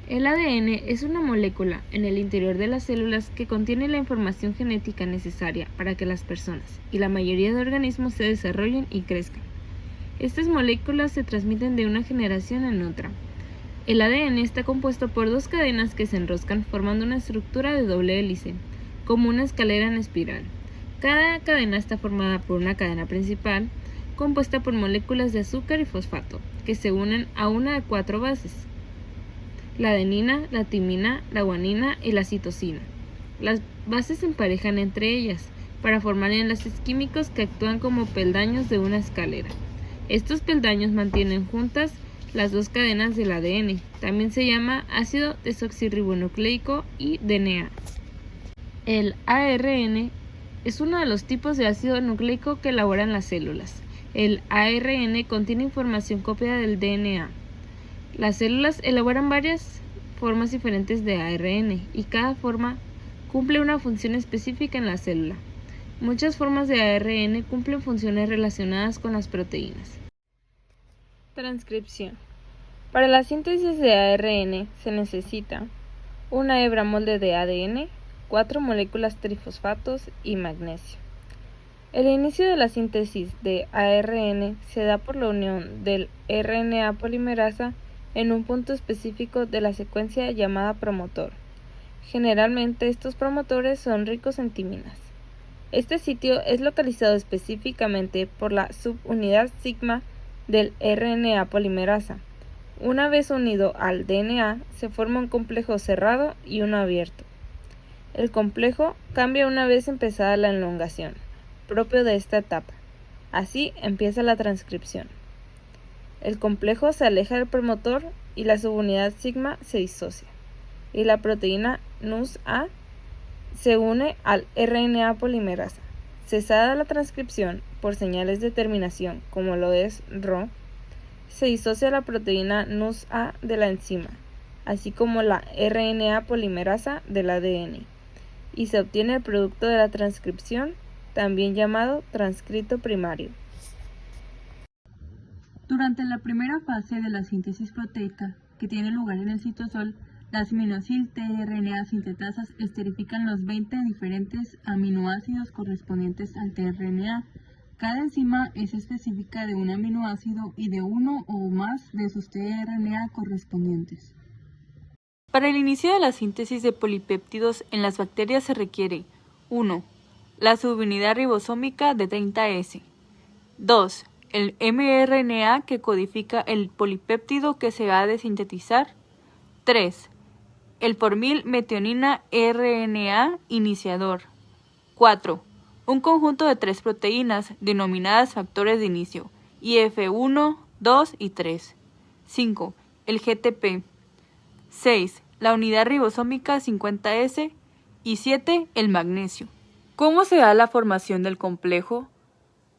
El ADN es una molécula en el interior de las células que contiene la información genética necesaria para que las personas y la mayoría de organismos se desarrollen y crezcan. Estas moléculas se transmiten de una generación en otra. El ADN está compuesto por dos cadenas que se enroscan formando una estructura de doble hélice, como una escalera en espiral. Cada cadena está formada por una cadena principal, compuesta por moléculas de azúcar y fosfato, que se unen a una de 4 bases: la adenina, la timina, la guanina y la citosina. Las bases se emparejan entre ellas para formar enlaces químicos que actúan como peldaños de una escalera. Estos peldaños mantienen juntas las dos cadenas del ADN. También se llama ácido desoxirribonucleico y DNA. El ARN es uno de los tipos de ácido nucleico que elaboran las células. El ARN contiene información copiada del DNA. Las células elaboran varias formas diferentes de ARN y cada forma cumple una función específica en la célula. Muchas formas de ARN cumplen funciones relacionadas con las proteínas. Transcripción. Para la síntesis de ARN se necesita una hebra molde de ADN, 4 moléculas trifosfatos y magnesio. El inicio de la síntesis de ARN se da por la unión del RNA polimerasa en un punto específico de la secuencia llamada promotor. Generalmente estos promotores son ricos en timinas. Este sitio es localizado específicamente por la subunidad sigma del RNA polimerasa. Una vez unido al DNA, se forma un complejo cerrado y uno abierto. El complejo cambia una vez empezada la elongación, propio de esta etapa. Así empieza la transcripción. El complejo se aleja del promotor y la subunidad sigma se disocia, y la proteína NUS-A se une al RNA polimerasa. Cesada la transcripción por señales de terminación, como lo es Rho, se disocia la proteína NUS-A de la enzima, así como la RNA polimerasa del ADN, y se obtiene el producto de la transcripción, también llamado transcrito primario. Durante la primera fase de la síntesis proteica, que tiene lugar en el citosol, las aminoácidos tRNA sintetasas esterifican los 20 diferentes aminoácidos correspondientes al tRNA. Cada enzima es específica de un aminoácido y de uno o más de sus tRNA correspondientes. Para el inicio de la síntesis de polipéptidos en las bacterias se requiere 1. La subunidad ribosómica de 30S. 2. El mRNA que codifica el polipéptido que se ha de sintetizar. 3. El formil-metionina RNA iniciador. 4. Un conjunto de 3 proteínas denominadas factores de inicio, IF1, 2 y 3. 5. El GTP. 6. La unidad ribosómica 50S. Y 7. El magnesio. ¿Cómo se da la formación del complejo?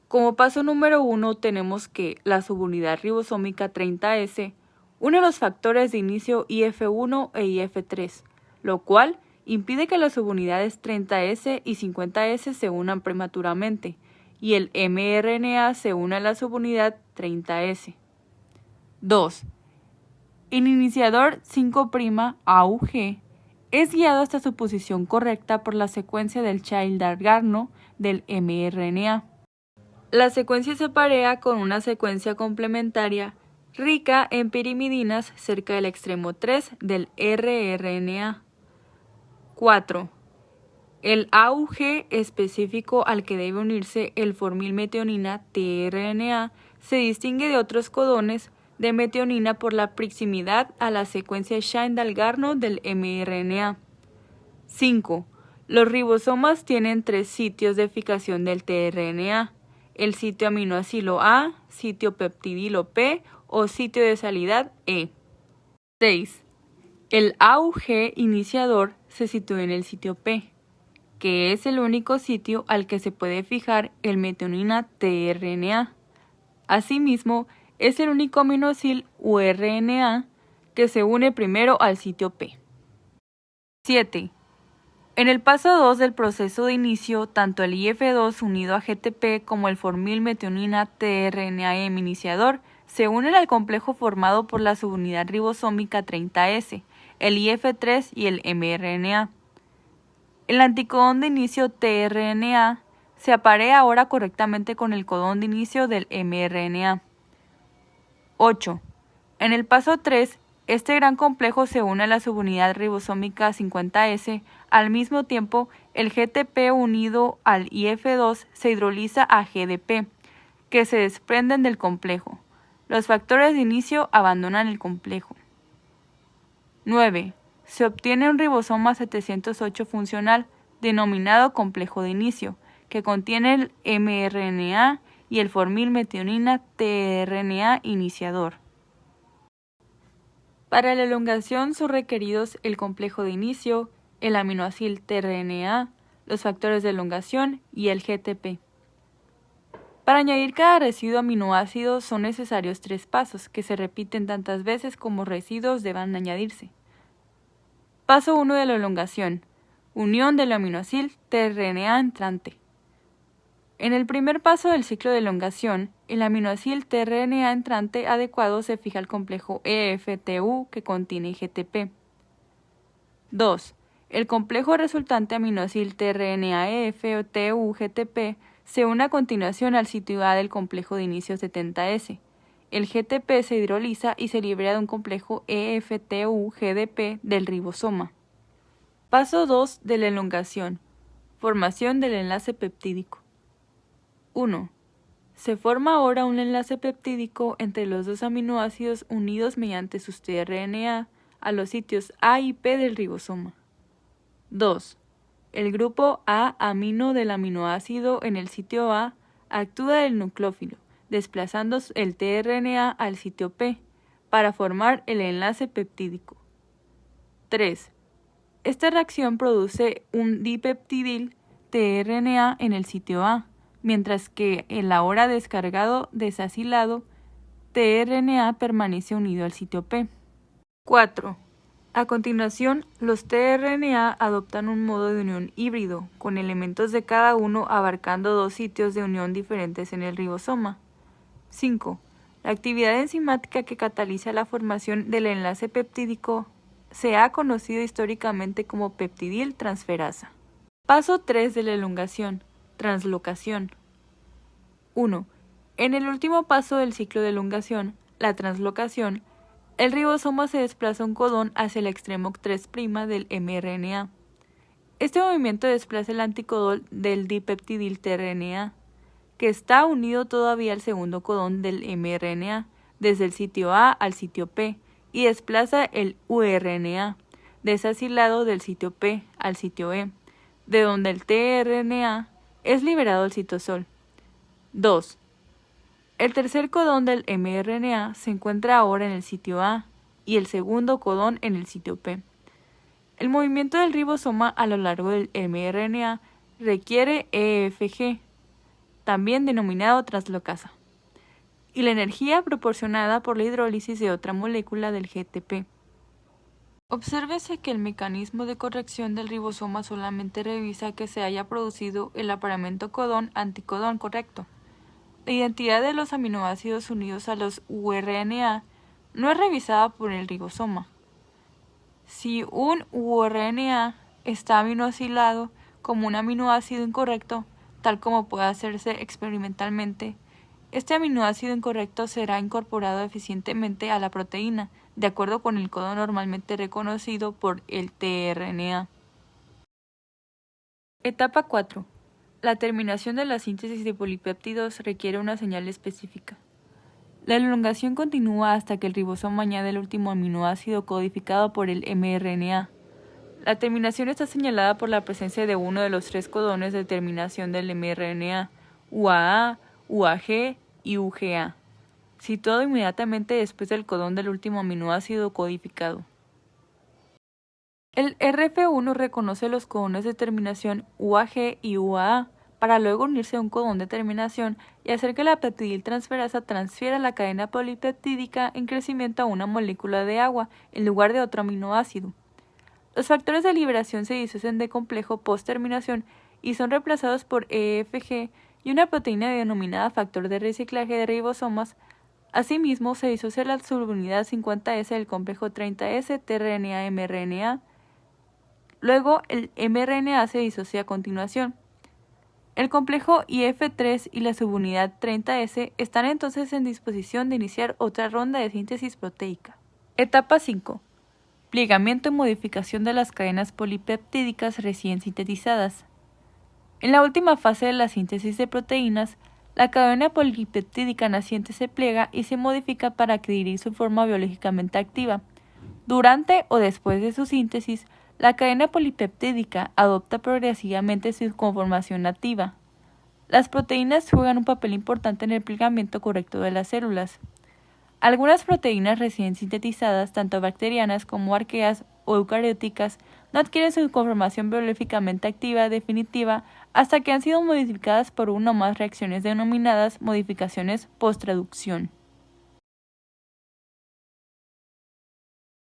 Como paso número 1 tenemos que la subunidad ribosómica 30S une los factores de inicio IF1 e IF3, lo cual impide que las subunidades 30S y 50S se unan prematuramente y el mRNA se une a la subunidad 30S. 2. El iniciador 5' AUG es guiado hasta su posición correcta por la secuencia del Child-Garno del mRNA. La secuencia se parea con una secuencia complementaria rica en pirimidinas cerca del extremo 3 del rRNA. 4. El AUG específico al que debe unirse el formilmetionina tRNA se distingue de otros codones de metionina por la proximidad a la secuencia Child-Garno del mRNA. 5. Los ribosomas tienen 3 sitios de fijación del tRNA: el sitio aminoácido A, sitio peptidilo P o sitio de salida E. 6. El AUG iniciador se sitúa en el sitio P, que es el único sitio al que se puede fijar el metionina tRNA. Asimismo, es el único aminoácido uRNA que se une primero al sitio P. 7. En el paso 2 del proceso de inicio, tanto el IF2 unido a GTP como el formilmetionina tRNA iniciador se unen al complejo formado por la subunidad ribosómica 30S, el IF3 y el mRNA. El anticodón de inicio tRNA se aparea ahora correctamente con el codón de inicio del mRNA. 8. En el paso 3, este gran complejo se une a la subunidad ribosómica 50S. Al mismo tiempo, el GTP unido al IF2 se hidroliza a GDP, que se desprenden del complejo. Los factores de inicio abandonan el complejo. 9. Se obtiene un ribosoma 708 funcional, denominado complejo de inicio, que contiene el mRNA y el formilmetionina tRNA iniciador. Para la elongación son requeridos el complejo de inicio, el aminoácido tRNA, los factores de elongación y el GTP. Para añadir cada residuo aminoácido son necesarios 3 pasos, que se repiten tantas veces como residuos deban añadirse. Paso 1 de la elongación. Unión del aminoácido tRNA entrante. En el primer paso del ciclo de elongación, el aminoácido tRNA entrante adecuado se fija al complejo EF-TU que contiene GTP. 2. El complejo resultante aminoácido tRNA-EF-TU-GTP se une a continuación al sitio A del complejo de inicio 70S. El GTP se hidroliza y se libera de un complejo EF-TU-GDP del ribosoma. Paso 2 de la elongación. Formación del enlace peptídico. 1. Se forma ahora un enlace peptídico entre los dos aminoácidos unidos mediante sus tRNA a los sitios A y P del ribosoma. 2. El grupo A amino del aminoácido en el sitio A actúa del nucleófilo, desplazando el tRNA al sitio P para formar el enlace peptídico. 3. Esta reacción produce un dipeptidil tRNA en el sitio A, mientras que el ahora descargado desacilado tRNA permanece unido al sitio P. 4. A continuación, los tRNA adoptan un modo de unión híbrido, con elementos de cada uno abarcando 2 sitios de unión diferentes en el ribosoma. 5. La actividad enzimática que cataliza la formación del enlace peptídico se ha conocido históricamente como peptidil transferasa. Paso 3 de la elongación. Translocación. 1. En el último paso del ciclo de elongación, la translocación, el ribosoma se desplaza un codón hacia el extremo 3' del mRNA. Este movimiento desplaza el anticodón del dipeptidil tRNA, que está unido todavía al segundo codón del mRNA, desde el sitio A al sitio P, y desplaza el uRNA, desacilado del sitio P al sitio E, de donde el tRNA es liberado al citosol. 2. El tercer codón del mRNA se encuentra ahora en el sitio A y el segundo codón en el sitio P. El movimiento del ribosoma a lo largo del mRNA requiere EFG, también denominado translocasa, y la energía proporcionada por la hidrólisis de otra molécula del GTP. Obsérvese que el mecanismo de corrección del ribosoma solamente revisa que se haya producido el apareamiento codón-anticodón correcto. La identidad de los aminoácidos unidos a los uRNA no es revisada por el ribosoma. Si un uRNA está aminoacilado como un aminoácido incorrecto, tal como puede hacerse experimentalmente, este aminoácido incorrecto será incorporado eficientemente a la proteína, de acuerdo con el codón normalmente reconocido por el tRNA. Etapa 4. La terminación de la síntesis de polipéptidos requiere una señal específica. La elongación continúa hasta que el ribosoma añade el último aminoácido codificado por el mRNA. La terminación está señalada por la presencia de uno de los 3 codones de terminación del mRNA, UAA, UAG y UGA, situado inmediatamente después del codón del último aminoácido codificado. El RF1 reconoce los codones de terminación UAG y UAA para luego unirse a un codón de terminación y hacer que la peptidil transferasa transfiera la cadena polipeptídica en crecimiento a una molécula de agua en lugar de otro aminoácido. Los factores de liberación se disocian de complejo post-terminación y son reemplazados por EFG y una proteína denominada factor de reciclaje de ribosomas Asimismo, se disocia la subunidad 50S del complejo 30S tRNA-mRNA. Luego, el mRNA se disocia a continuación. El complejo IF3 y la subunidad 30S están entonces en disposición de iniciar otra ronda de síntesis proteica. Etapa 5. Plegamiento y modificación de las cadenas polipeptídicas recién sintetizadas. En la última fase de la síntesis de proteínas, la cadena polipeptídica naciente se pliega y se modifica para adquirir su forma biológicamente activa. Durante o después de su síntesis, la cadena polipeptídica adopta progresivamente su conformación nativa. Las proteínas juegan un papel importante en el plegamiento correcto de las células. Algunas proteínas recién sintetizadas, tanto bacterianas como arqueas o eucarióticas, no adquieren su conformación biológicamente activa definitiva hasta que han sido modificadas por una o más reacciones denominadas modificaciones post-traducción.